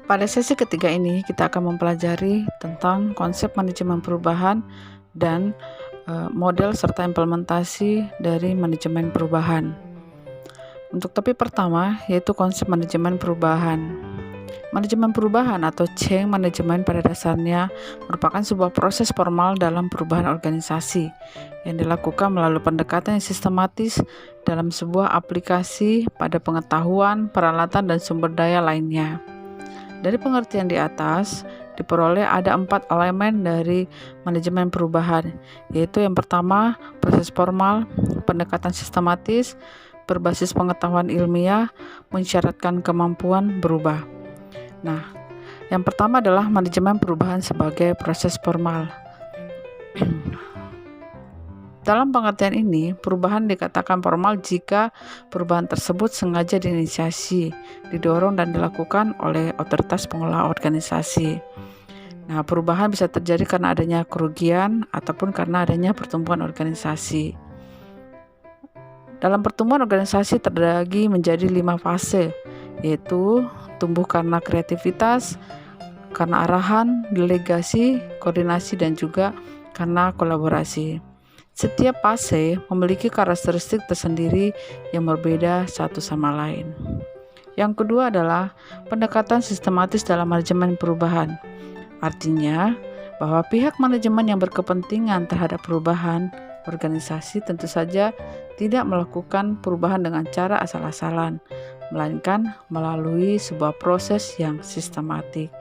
Pada sesi ketiga ini, kita akan mempelajari tentang konsep manajemen perubahan dan model serta implementasi dari manajemen perubahan. Untuk topik pertama, yaitu konsep manajemen perubahan. Manajemen perubahan atau change management pada dasarnya merupakan sebuah proses formal dalam perubahan organisasi yang dilakukan melalui pendekatan yang sistematis dalam sebuah aplikasi pada pengetahuan, peralatan, dan sumber daya lainnya. Dari pengertian di atas, diperoleh ada 4 elemen dari manajemen perubahan, yaitu yang pertama, proses formal, pendekatan sistematis, berbasis pengetahuan ilmiah, mensyaratkan kemampuan berubah. Nah, yang pertama adalah manajemen perubahan sebagai proses formal. Dalam pengertian ini, perubahan dikatakan formal jika perubahan tersebut sengaja diinisiasi, didorong dan dilakukan oleh otoritas pengelola organisasi. Nah, perubahan bisa terjadi karena adanya kerugian ataupun karena adanya pertumbuhan organisasi. Dalam pertumbuhan organisasi terbagi menjadi 5 fase, yaitu tumbuh karena kreativitas, karena arahan, delegasi, koordinasi, dan juga karena kolaborasi. Setiap fase memiliki karakteristik tersendiri yang berbeda satu sama lain. Yang kedua adalah pendekatan sistematis dalam manajemen perubahan. Artinya, bahwa pihak manajemen yang berkepentingan terhadap perubahan organisasi tentu saja tidak melakukan perubahan dengan cara asal-asalan, melainkan melalui sebuah proses yang sistematik.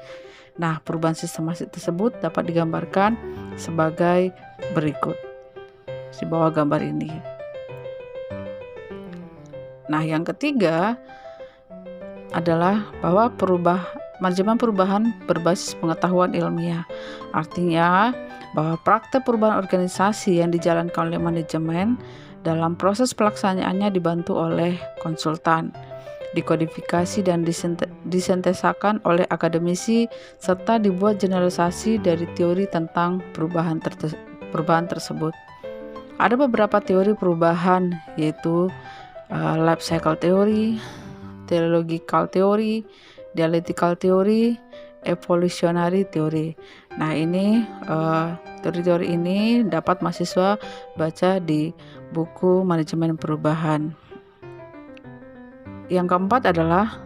Nah, perubahan sistematik tersebut dapat digambarkan sebagai berikut di bawah gambar ini. Nah, yang ketiga adalah bahwa manajemen perubahan berbasis pengetahuan ilmiah. Artinya bahwa praktek perubahan organisasi yang dijalankan oleh manajemen dalam proses pelaksanaannya dibantu oleh konsultan, dikodifikasi dan disintesakan oleh akademisi, serta dibuat generalisasi dari teori tentang perubahan tersebut. Ada beberapa teori perubahan, yaitu life cycle theory, teleological theory, dialectical theory, evolutionary theory. Nah, ini teori-teori ini dapat mahasiswa baca di buku manajemen perubahan. Yang keempat adalah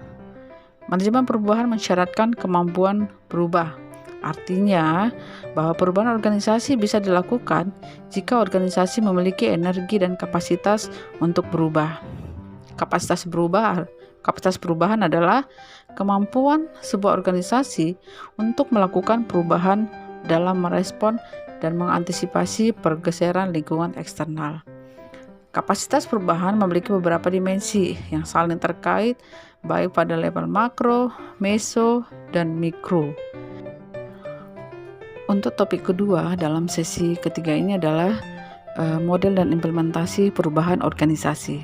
manajemen perubahan mensyaratkan kemampuan berubah. Artinya bahwa perubahan organisasi bisa dilakukan jika organisasi memiliki energi dan kapasitas untuk berubah. Kapasitas perubahan adalah kemampuan sebuah organisasi untuk melakukan perubahan dalam merespon dan mengantisipasi pergeseran lingkungan eksternal. Kapasitas perubahan memiliki beberapa dimensi yang saling terkait, baik pada level makro, meso, dan mikro. Untuk topik kedua dalam sesi ketiga ini adalah model dan implementasi perubahan organisasi.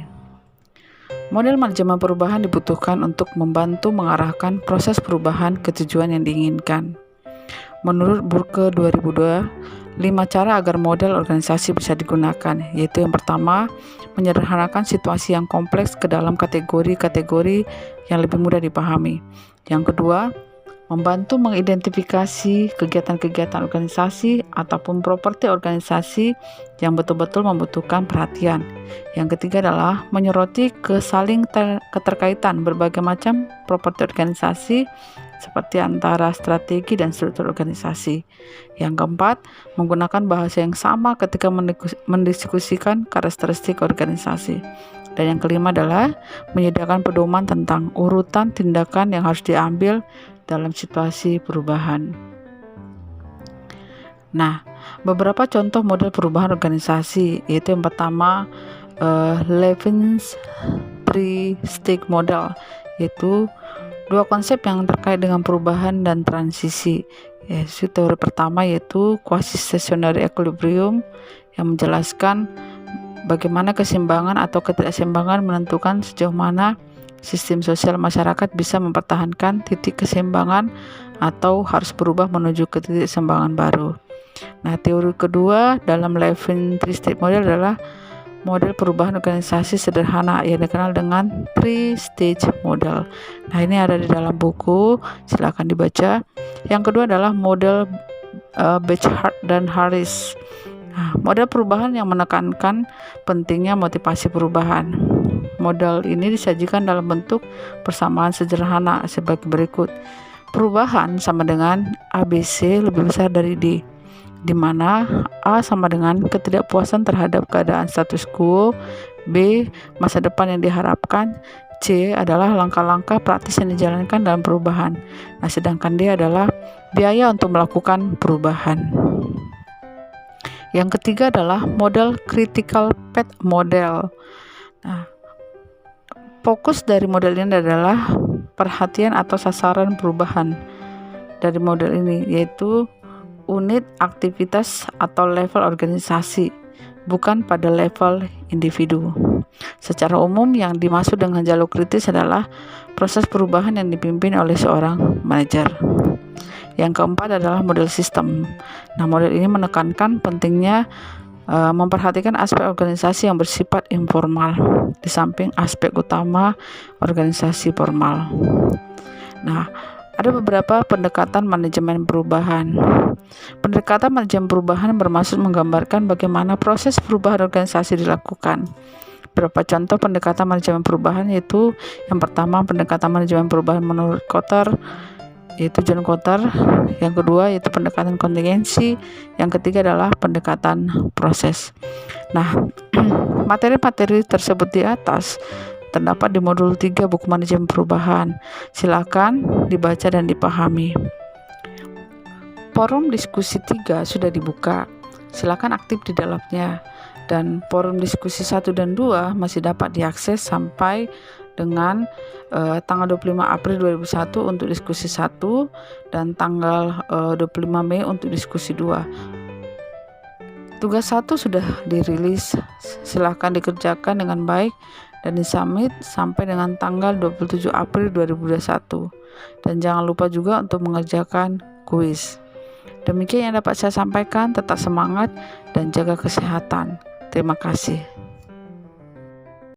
Model manajemen perubahan dibutuhkan untuk membantu mengarahkan proses perubahan ke tujuan yang diinginkan. Menurut Burke 2002, 5 cara agar model organisasi bisa digunakan, yaitu yang pertama, menyederhanakan situasi yang kompleks ke dalam kategori-kategori yang lebih mudah dipahami. Yang kedua, membantu mengidentifikasi kegiatan-kegiatan organisasi ataupun properti organisasi yang betul-betul membutuhkan perhatian. Yang ketiga adalah menyoroti keterkaitan berbagai macam properti organisasi seperti antara strategi dan struktur organisasi. Yang keempat, menggunakan bahasa yang sama ketika mendiskusikan karakteristik organisasi. Dan yang kelima adalah menyediakan pedoman tentang urutan tindakan yang harus diambil dalam situasi perubahan. Nah, beberapa contoh model perubahan organisasi, yaitu yang pertama Levin's 3-stage model, yaitu 2 konsep yang terkait dengan perubahan dan transisi. Yaitu teori pertama yaitu quasi-stationary equilibrium yang menjelaskan bagaimana keseimbangan atau ketidakseimbangan menentukan sejauh mana sistem sosial masyarakat bisa mempertahankan titik keseimbangan atau harus berubah menuju ke titik keseimbangan baru. Nah, teori kedua dalam Levin 3-stage model adalah model perubahan organisasi sederhana yang dikenal dengan 3-stage model. Nah, ini ada di dalam buku, silakan dibaca. Yang kedua adalah model Bechart dan Harris. Nah, model perubahan yang menekankan pentingnya motivasi perubahan. Model ini disajikan dalam bentuk persamaan sederhana sebagai berikut. Perubahan sama dengan ABC lebih besar dari D, di mana A sama dengan ketidakpuasan terhadap keadaan status quo, B masa depan yang diharapkan, C adalah langkah-langkah praktis yang dijalankan dalam perubahan. Nah, sedangkan D adalah biaya untuk melakukan perubahan. Yang ketiga adalah model critical path model. Nah, fokus dari model ini adalah perhatian atau sasaran perubahan dari model ini, yaitu unit aktivitas atau level organisasi, bukan pada level individu. Secara umum yang dimaksud dengan jalur kritis adalah proses perubahan yang dipimpin oleh seorang manajer. Yang keempat adalah model sistem. Nah, model ini menekankan pentingnya memperhatikan aspek organisasi yang bersifat informal di samping aspek utama organisasi formal. Nah, ada beberapa pendekatan manajemen perubahan. Pendekatan manajemen perubahan bermaksud menggambarkan bagaimana proses perubahan organisasi dilakukan. Beberapa contoh pendekatan manajemen perubahan yaitu yang pertama pendekatan manajemen perubahan menurut Kotter, yaitu John Kotter. Yang kedua yaitu pendekatan kontingensi. Yang ketiga adalah pendekatan proses. Nah, materi-materi tersebut di atas terdapat di modul 3 buku manajemen perubahan. Silakan dibaca dan dipahami. Forum diskusi 3 sudah dibuka. Silakan aktif di dalamnya. Dan forum diskusi 1 dan 2 masih dapat diakses sampai dengan tanggal 25 April 2001 untuk diskusi 1 dan tanggal 25 Mei untuk diskusi 2. Tugas 1 sudah dirilis, silahkan dikerjakan dengan baik dan disubmit sampai dengan tanggal 27 April 2021. Dan jangan lupa juga untuk mengerjakan kuis. Demikian yang dapat saya sampaikan, tetap semangat dan jaga kesehatan. Terima kasih.